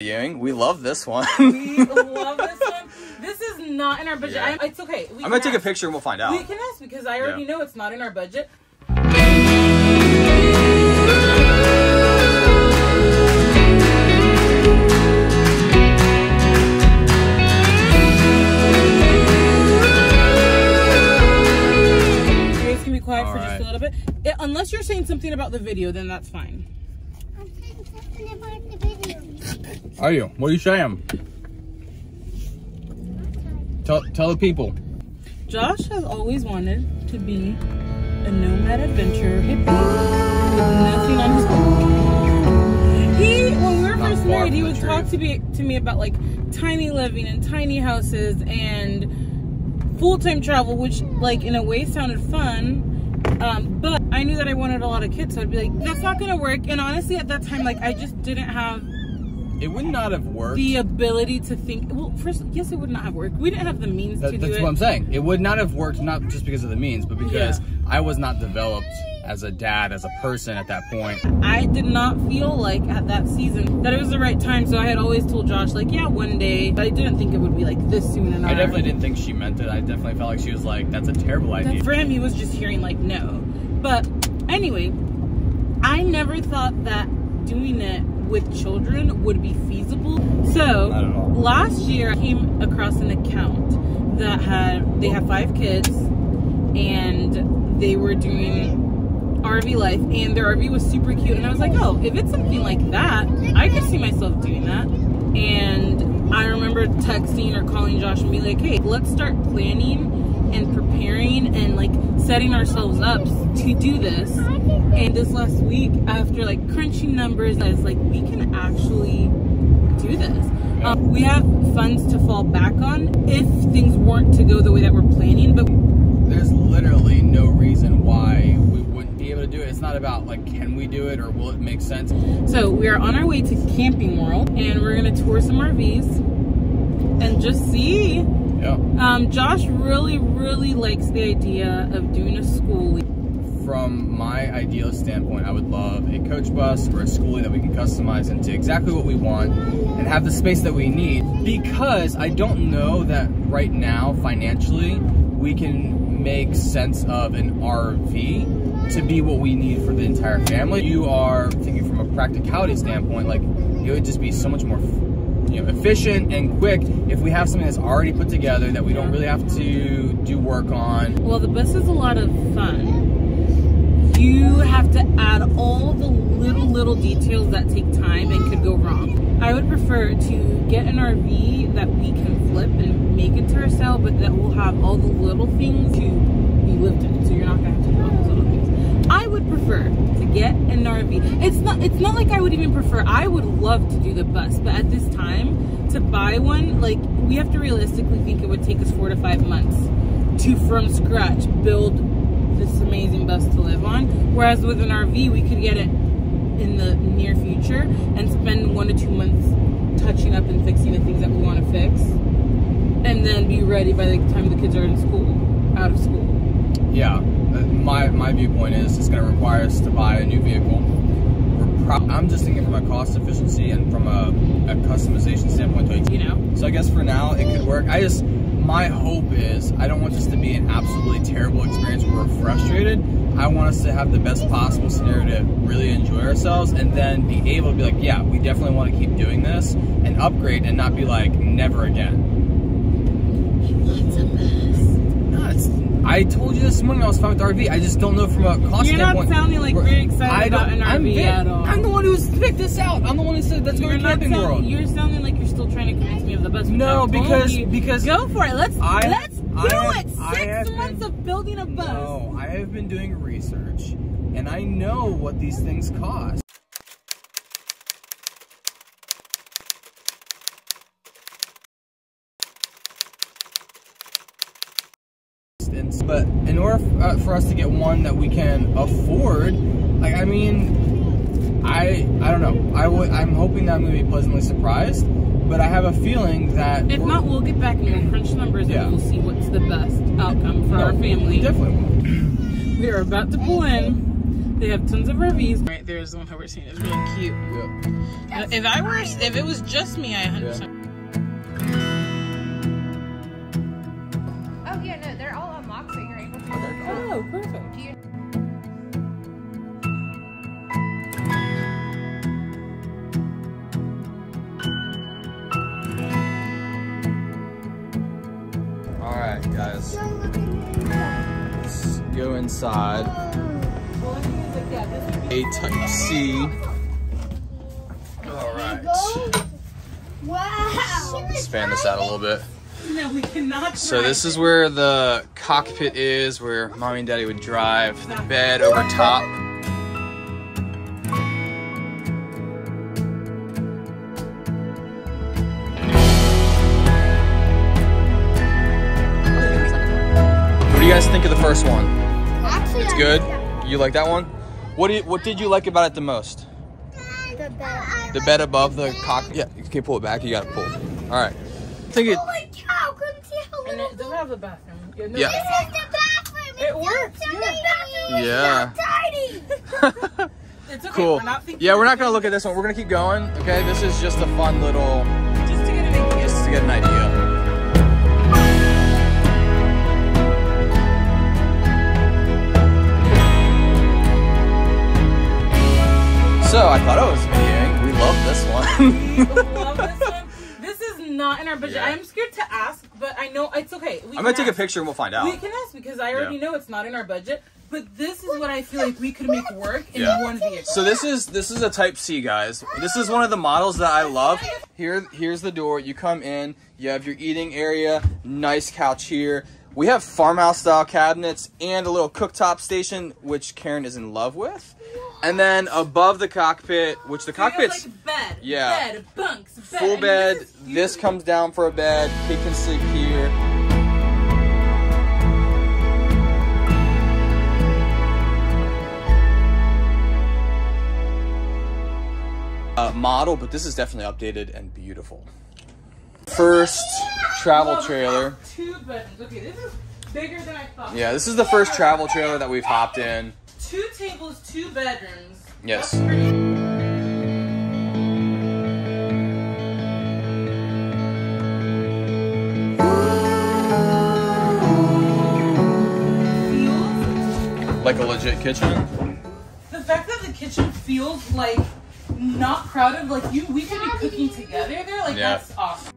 We love this one. We love this one. This is not in our budget. Yeah. It's okay. I'm gonna take a picture and we'll find out. We can ask because I already know it's not in our budget. You guys can be quiet for just a little bit. Unless you're saying something about the video, then that's fine. I'm saying something about the video. Are you? What are you saying? Tell the people. Josh has always wanted to be a nomad adventurer hippie with nothing on his back. When we were first married, he would talk to me about like tiny living and tiny houses and full-time travel, which like in a way sounded fun. But I knew that I wanted a lot of kids, so I'd be like, that's not gonna work. And honestly, at that time, like I just didn't have. It would not have worked. The ability to think. Well, first, yes, it would not have worked. We didn't have the means to do it. That's what I'm saying. It would not have worked, not just because of the means, but because I was not developed as a dad, as a person at that point. I did not feel like at that season that it was the right time. So I had always told Josh, like, yeah, one day. But I didn't think it would be like this soon enough. I definitely didn't think she meant it. I definitely felt like she was like, that's a terrible idea. For him, he was just hearing like no. But anyway, I never thought that doing it with children would be feasible. So last year I came across an account that they have 5 kids and they were doing RV life and their RV was super cute, and I was like, oh, if it's something like that, I could see myself doing that. And I remember texting or calling Josh and be like, hey, let's start planning and preparing and like setting ourselves up to do this. And this last week, after like crunching numbers, I was like, we can actually do this. We have funds to fall back on if things weren't to go the way that we're planning. But there's literally no reason why we wouldn't be able to do it. It's not about like, can we do it or will it make sense? So we are on our way to Camping World and we're gonna tour some RVs and just see. Yeah. Josh really likes the idea of doing a schoolie. From my ideal standpoint, I would love a coach bus or a schoolie that we can customize into exactly what we want and have the space that we need, because I don't know that right now financially we can make sense of an RV to be what we need for the entire family. You are thinking from a practicality standpoint, like it would just be so much more efficient and quick if we have something that's already put together that we don't really have to do work on. Well, the bus is a lot of fun. You have to add all the little details that take time and could go wrong. I would prefer to get an RV that we can flip and make it to ourselves, but that will have all the little things to be lived in, so you're not gonna have to do all those little things. I would prefer to get an RV. It's not like I would even prefer. I would love to do the bus, but at this time, to buy one, like we have to realistically think it would take us 4 to 5 months to from scratch build this amazing bus to live on. Whereas with an RV, we could get it in the near future and spend 1 to 2 months touching up and fixing the things that we want to fix, and then be ready by the time the kids are in school, out of school. Yeah. My viewpoint is it's going to require us to buy a new vehicle. I'm just thinking from a cost efficiency and from a customization standpoint, So I guess for now it could work. My hope is I don't want this to be an absolutely terrible experience where we're frustrated. I want us to have the best possible scenario to really enjoy ourselves and then be able to be like, yeah, we definitely want to keep doing this and upgrade and not be like, never again. He wants a bus. I told you this morning I was fine with the RV. I just don't know from a cost standpoint. You're not sounding like very excited about an RV at all. I'm the one who's picked this out. I'm the one who said let's go to Camping World. You're sounding like you're still trying to convince me of the bus. No, because go for it. Let's do it. 6 months of building a bus. No, I have been doing research and I know what these things cost. But in order for us to get one that we can afford, like, I mean, I don't know. I'm hoping that I'm going to be pleasantly surprised, but I have a feeling that if not, we'll get back and we'll crunch numbers and we'll see what's the best outcome for our family. Definitely will. We are about to pull in They have tons of RVs. Right there's the one we're seeing. It's really cute. Yeah. If it was just me, I 100%. Oh yeah, no, they're all unlocked, so you're able to. Oh, perfect. All right, guys. Let's go inside. A type C. All right. Wow. Expand this out a little bit. No, we cannot. So this is where the cockpit is, where mommy and daddy would drive. The bed over top. What do you guys think of the first one? Actually, It's good? You like that one? What did you like about it the most? The bed. The bed above the cockpit? Yeah, you can pull it back. You gotta pull. All right. I think it. Holy cow, couldn't see how And little. it doesn't have the bathroom. Yeah. This is the bathroom. It works. Yeah. Tiny. It's okay. Cool. We're not thinking. Yeah, we're not gonna look at this one. We're gonna keep going. Okay, this is just a fun little, Just to get an idea. just to get an idea. So I thought I was videoing. We love this one. We love this one. This is not in our budget. Yeah. I'm scared to ask, but I know it's okay. I'm gonna take a picture and we'll find out. We can ask because I already know it's not in our budget. But this is what I feel like we could make work in Yeah. one vehicle. So this is a Type C, guys. This is one of the models that I love. Here's the door. You come in. You have your eating area. Nice couch here. We have farmhouse style cabinets and a little cooktop station, which Karen is in love with. And then above the cockpit, which the cockpit's like bed, yeah, bed, bunks, bed. full I mean, bed. this is This comes down for a bed. Kid can sleep here. Model, but this is definitely updated and beautiful. First travel trailer. 2 bedrooms. Okay, this is bigger than I thought. Yeah, this is the first travel trailer that we've hopped in. 2 tables, 2 bedrooms. Yes. That's pretty. Like a legit kitchen. The fact that the kitchen feels like not crowded, like we could be cooking together there, like Yeah. that's awesome.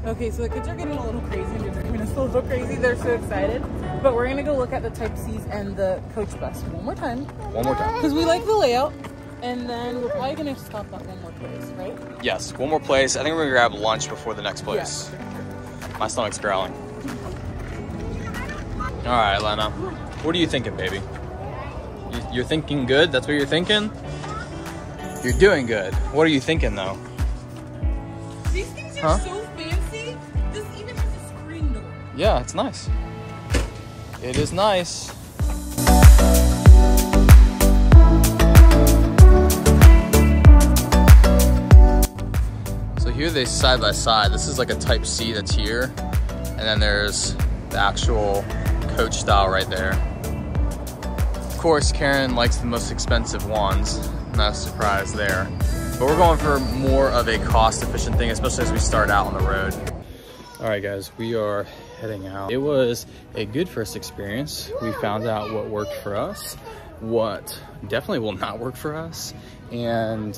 Okay, so the kids are getting a little crazy. They're getting a little crazy. They're so excited. But we're gonna go look at the Type C's and the coach bus one more time. One more time. Because we like the layout. And then we're probably gonna stop at one more place, right? Yes, one more place. I think we're gonna grab lunch before the next place. Yeah. My stomach's growling. All right, Lena. What are you thinking, baby? You're thinking good? That's what you're thinking? You're doing good. What are you thinking, though? These things are so fancy. This even has a screen door. Yeah, it's nice. It is nice. So here they side by side. This is like a Type C that's here. And then there's the actual coach style right there. Of course, Karen likes the most expensive ones. Not a surprise there. But we're going for more of a cost-efficient thing, especially as we start out on the road. All right, guys, we are heading out. It was a good first experience. We found out what worked for us, what definitely will not work for us. And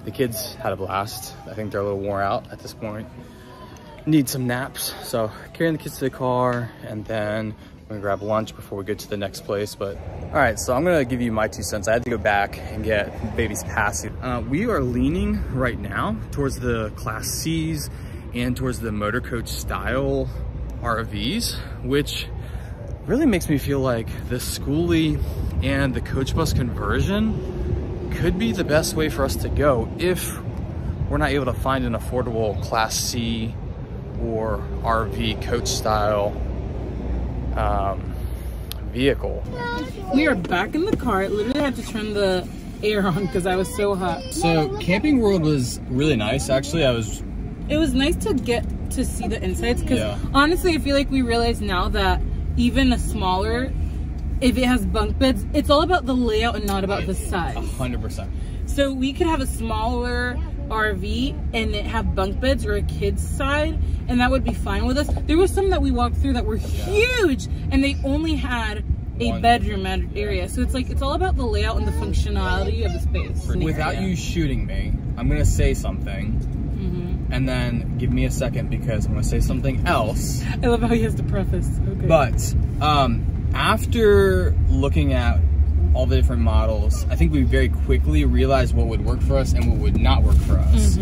the kids had a blast. I think they're a little worn out at this point. Need some naps. So carrying the kids to the car, and then we're gonna grab lunch before we get to the next place. But all right, so I'm gonna give you my 2 cents. I had to go back and get baby's pass. We are leaning right now towards the Class C's and towards the motor coach style RVs, which really makes me feel like the schoolie and the coach bus conversion could be the best way for us to go if we're not able to find an affordable Class C or RV coach style vehicle. We are back in the car. I literally had to turn the air on because I was so hot. So Camping World was really nice, actually. It was nice to get to see the insides, because honestly, I feel like we realize now that even a smaller, if it has bunk beds, it's all about the layout and not about the size. 100%. So we could have a smaller RV and it have bunk beds or a kid's side, and that would be fine with us. There was some that we walked through that were huge, and they only had a bedroom area. So it's like, it's all about the layout and the functionality of the space. Without you shooting me, I'm gonna say something, and then give me a second because I'm gonna say something else. I love how he has to preface. Okay. But after looking at all the different models, I think we very quickly realized what would work for us and what would not work for us.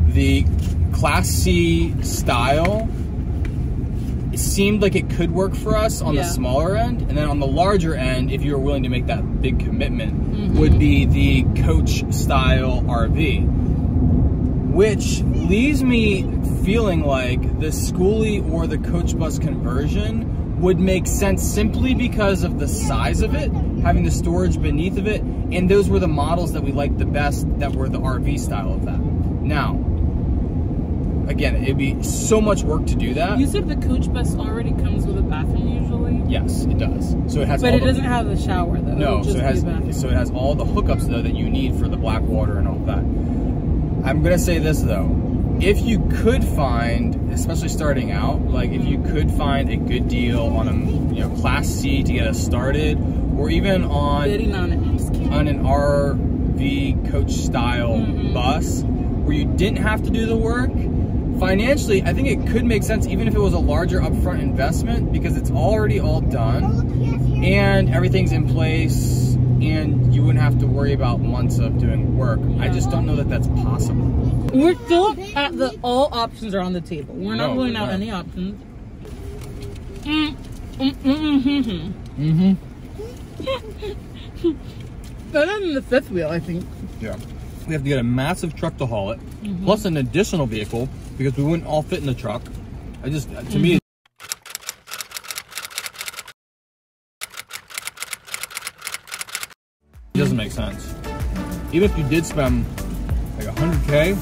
The Class C style, it seemed like it could work for us on the smaller end, and then on the larger end, if you were willing to make that big commitment, would be the coach style RV, which leaves me feeling like the schoolie or the coach bus conversion would make sense simply because of the size of it, having the storage beneath of it, and those were the models that we liked the best that were the RV style of that. Now, again, it'd be so much work to do that. You said the coach bus already comes with a bathroom usually? Yes, it does. So it has, but it doesn't have a shower though. No, so it has all the hookups though that you need for the black water and all that. I'm gonna say this though, if you could find, especially starting out, like if you could find a good deal on a Class C to get us started, or even on an RV coach style bus where you didn't have to do the work, financially, I think it could make sense even if it was a larger upfront investment, because it's already all done and everything's in place and you wouldn't have to worry about months of doing work. I just don't know that that's possible. We're still at all options are on the table. We're not ruling out any options. Better than the fifth wheel, I think. Yeah. We have to get a massive truck to haul it, plus an additional vehicle, because we wouldn't all fit in the truck. To me, it doesn't make sense. Even if you did spend like $100K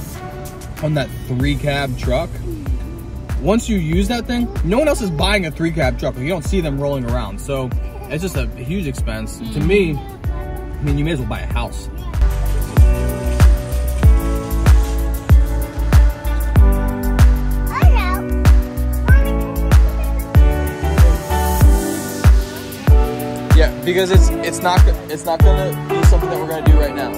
on that 3-cab truck, once you use that thing, no one else is buying a 3-cab truck. You don't see them rolling around. So it's just a huge expense. To me, I mean, you may as well buy a house. Yeah, because it's not gonna be something that we're gonna do right now.